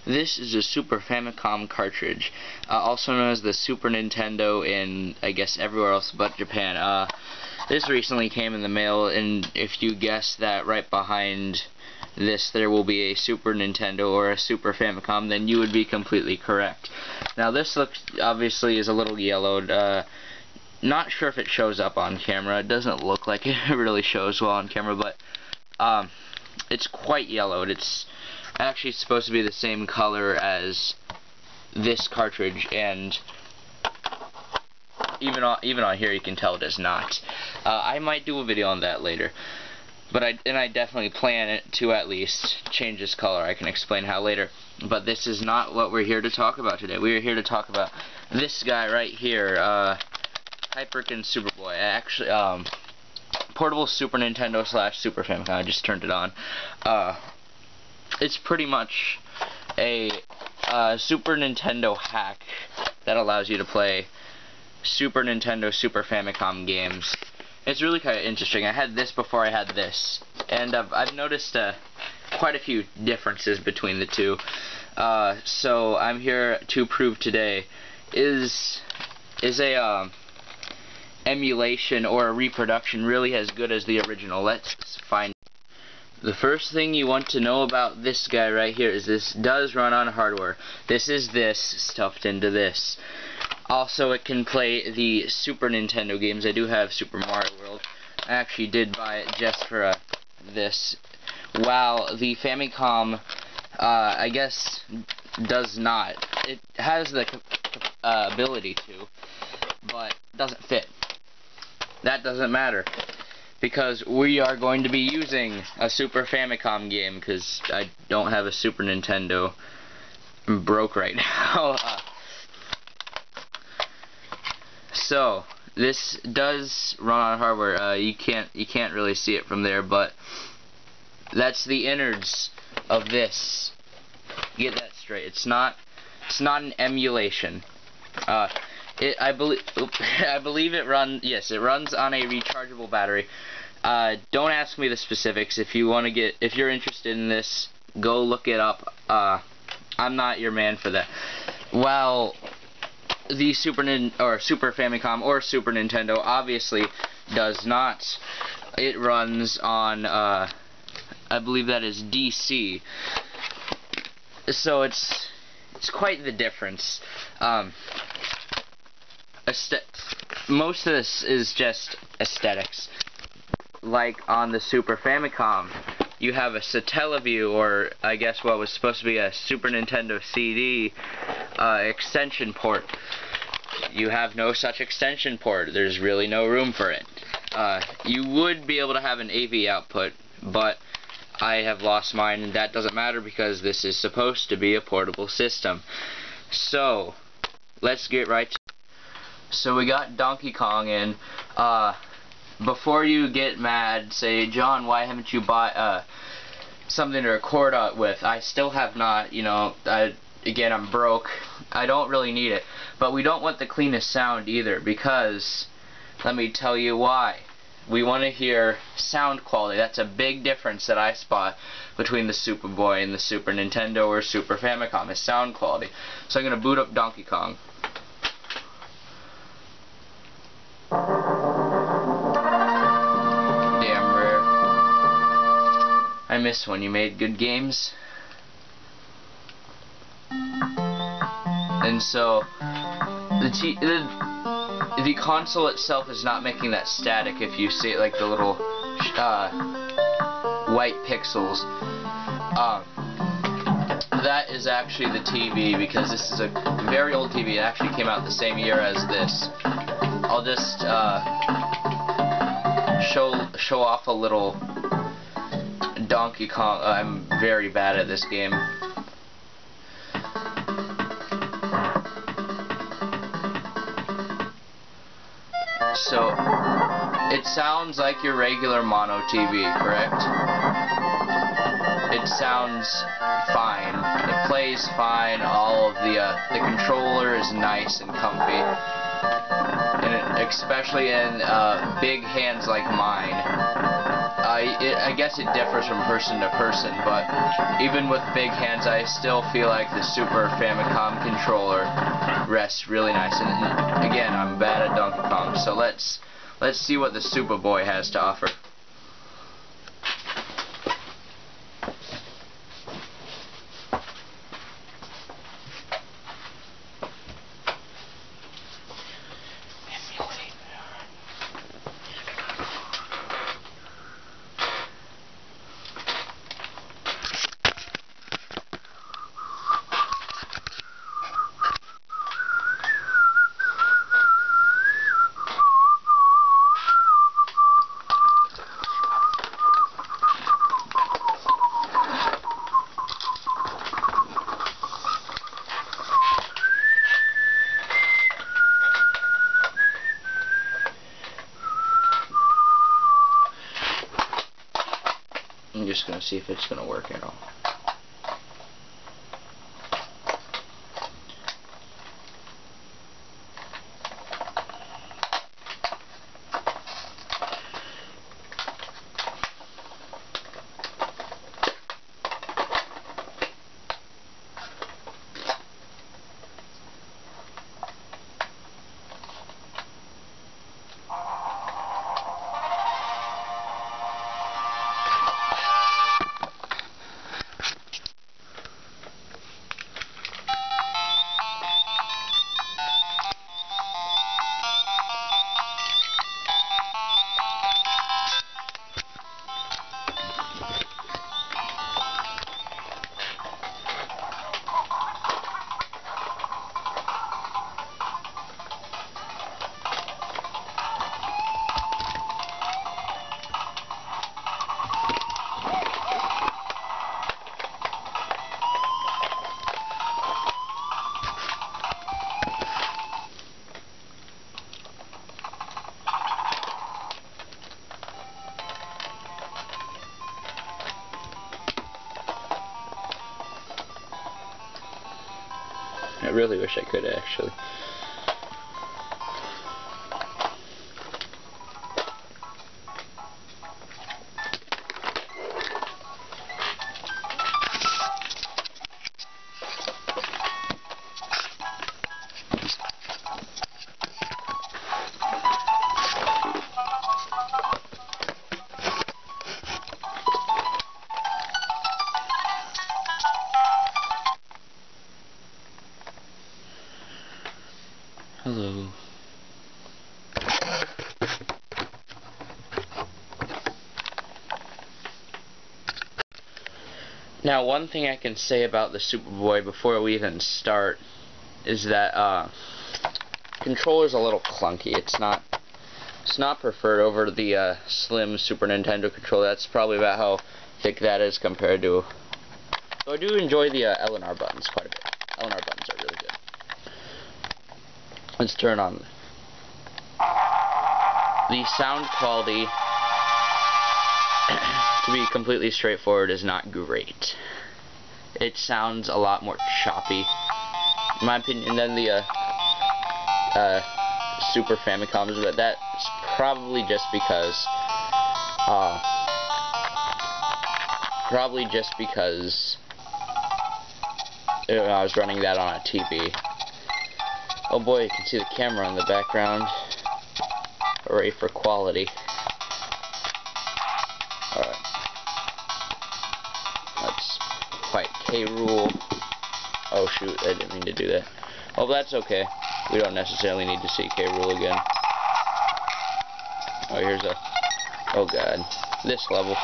This is a Super Famicom cartridge, also known as the Super Nintendo in, I guess, everywhere else but Japan. This recently came in the mail, and if you guess that right behind this there will be a Super Nintendo or a Super Famicom, then you would be completely correct. Now this looks, obviously, is a little yellowed. Not sure if it shows up on camera. It doesn't look like it really shows well on camera, but it's quite yellowed. It's actually supposed to be the same color as this cartridge, and even on here you can tell it is not. I might do a video on that later, but I definitely plan it to at least change this color. I can explain how later, but this is not what we're here to talk about today. We are here to talk about this guy right here, Hyperkin SupaBoy. Actually, portable Super Nintendo / Super Famicom. I just turned it on. It's pretty much a Super Nintendo hack that allows you to play Super Nintendo, Super Famicom games. It's really kind of interesting. I had this before I had this, and I've noticed quite a few differences between the two. So I'm here to prove today, is a emulation or a reproduction really as good as the original? Let's find. The first thing you want to know about this guy right here is this does run on hardware. This is this stuffed into this. Also, it can play the Super Nintendo games. I do have Super Mario World. I actually did buy it just for this. While the Famicom, I guess, does not. It has the ability to, but doesn't fit. That doesn't matter, because we are going to be using a Super Famicom game, because I don't have a Super Nintendo. I'm broke right now. So this does run on hardware. You can't really see it from there, but that's the innards of this. Get that straight. It's not an emulation. I believe it runs. Yes, it runs on a rechargeable battery. Don't ask me the specifics. If you're interested in this, go look it up. I'm not your man for that. While the Super Famicom or Super Nintendo obviously does not. It runs on, I believe that is DC. So it's quite the difference. Most of this is just aesthetics. Like on the Super Famicom, you have a Satellaview, or I guess what was supposed to be a Super Nintendo CD extension port. You have no such extension port. There's really no room for it. You would be able to have an AV output, but I have lost mine, and that doesn't matter because this is supposed to be a portable system. So let's get right to it. So we got Donkey Kong in. Before you get mad, say, John, why haven't you bought something to record with? I still have not. You know, again, I'm broke. I don't really need it. But we don't want the cleanest sound either, because let me tell you why. We want to hear sound quality. That's a big difference that I spot between the SupaBoy and the Super Nintendo or Super Famicom, is sound quality. So I'm going to boot up Donkey Kong. Damn rare. I miss when you made good games. And so the console itself is not making that static. If you see it, like the little white pixels, that is actually the TV, because this is a very old TV. It actually came out the same year as this. I'll just show off a little Donkey Kong. I'm very bad at this game. So it sounds like your regular mono TV, correct? It sounds fine. It plays fine. All of the controller is nice and comfy, and especially in big hands like mine. I guess it differs from person to person, but even with big hands, I still feel like the Super Famicom controller rests really nice. And again, I'm bad at Donkey Kong, so let's see what the SupaBoy has to offer. I'm just going to see if it's going to work at all. I really wish I could actually. Hello. Now, one thing I can say about the SupaBoy before we even start is that controller's a little clunky. It's not preferred over the slim Super Nintendo controller. That's probably about how thick that is compared to. So I do enjoy the L&R buttons quite a bit. L&R buttons are really good. Let's turn on. The sound quality, to be completely straightforward, is not great. It sounds a lot more choppy, in my opinion, than the Super Famicoms, but that's probably just because I was running that on a TV. Oh boy, you can see the camera in the background. Hooray for quality. Alright. Let's fight K-Rool. Oh shoot, I didn't mean to do that. Oh, that's okay. We don't necessarily need to see K-Rool again. Oh, here's a... Oh god. This level.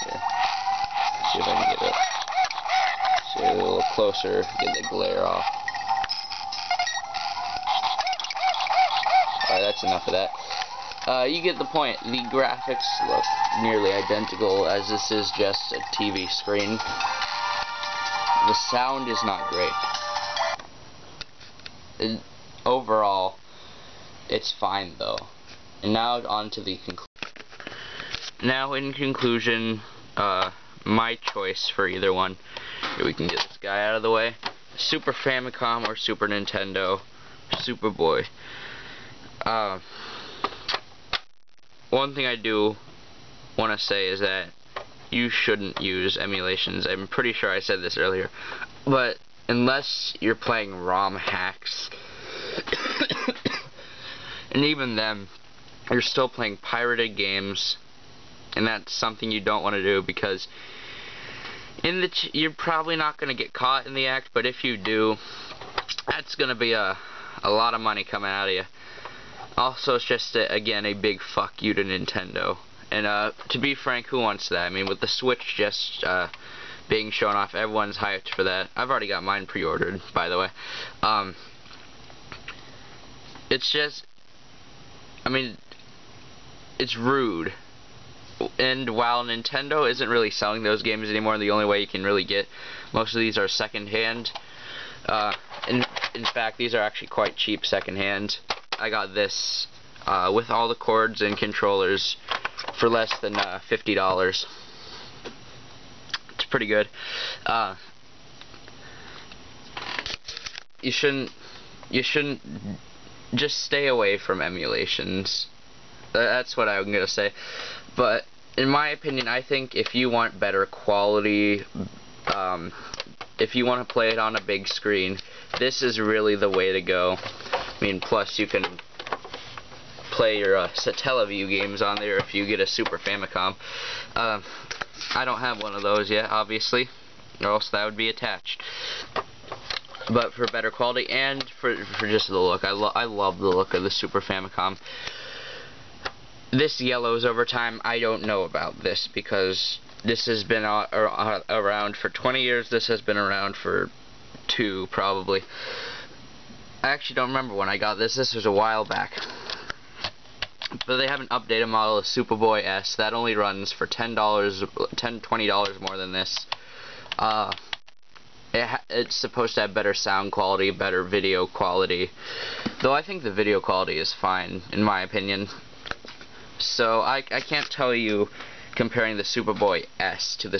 Here. See if I can get it. See a little closer, get the glare off. Alright, that's enough of that. You get the point. The graphics look nearly identical, as this is just a TV screen. The sound is not great. Overall, it's fine though. And now on to the conclusion. Now in conclusion, my choice for either one. Here, we can get this guy out of the way. Super Famicom or Super Nintendo SupaBoy. one thing I do want to say is that you shouldn't use emulations. I'm pretty sure I said this earlier, but unless you're playing ROM hacks, and even then, you're still playing pirated games, and that's something you don't want to do, because you're probably not going to get caught in the act, but if you do, that's going to be a lot of money coming out of you. Also, it's just, again, a big fuck you to Nintendo. And to be frank, who wants that? I mean, with the Switch just being shown off, everyone's hyped for that. I've already got mine pre-ordered, by the way. It's just, I mean, it's rude. And while Nintendo isn't really selling those games anymore, the only way you can really get most of these are secondhand. In fact, these are actually quite cheap secondhand. I got this with all the cords and controllers for less than $50. It's pretty good. You shouldn't just stay away from emulations. That's what I'm gonna say. But in my opinion, I think if you want better quality, if you want to play it on a big screen, this is really the way to go. I mean, plus you can play your Satellaview games on there if you get a Super Famicom. I don't have one of those yet, obviously, or else that would be attached. But for better quality and for just the look, I love the look of the Super Famicom. This yellows over time. I don't know about this because this has been around for 20 years. This has been around for 2 probably. I actually don't remember when I got this. This was a while back. But they have an updated model of SupaBoy S that only runs for $20 more than this. It's supposed to have better sound quality, better video quality. Though I think the video quality is fine, in my opinion. So I can't tell you comparing the SupaBoy S to the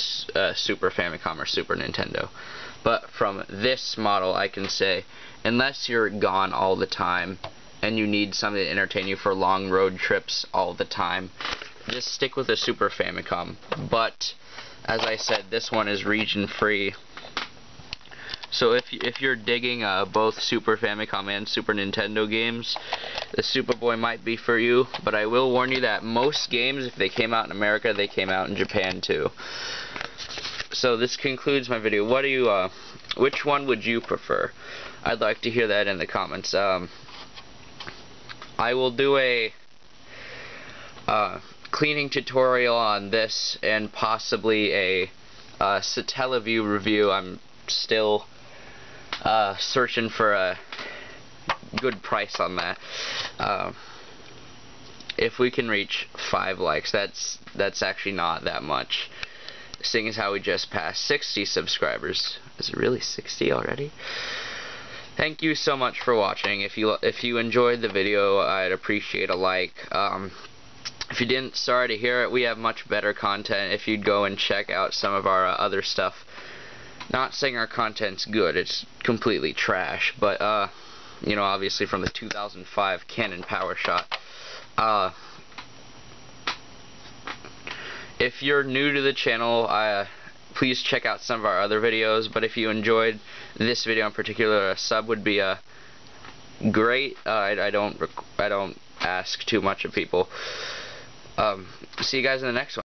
Super Famicom or Super Nintendo. But from this model, I can say, unless you're gone all the time and you need something to entertain you for long road trips all the time, just stick with the Super Famicom. But as I said, this one is region free. So if you're digging both Super Famicom and Super Nintendo games, the SupaBoy might be for you. But I will warn you that most games, if they came out in America, they came out in Japan too. So this concludes my video. What do you, which one would you prefer? I'd like to hear that in the comments. I will do a cleaning tutorial on this and possibly a Satellaview review. I'm still searching for a good price on that. If we can reach 5 likes, that's actually not that much, seeing as how we just passed 60 subscribers. Is it really 60 already? Thank you so much for watching. If you enjoyed the video, I'd appreciate a like. If you didn't, sorry to hear it. We have much better content if you'd go and check out some of our other stuff. Not saying our content's good, it's completely trash, but you know, obviously from the 2005 Canon PowerShot. If you're new to the channel, please check out some of our other videos, but if you enjoyed this video in particular, a sub would be great. I don't ask too much of people. See you guys in the next one.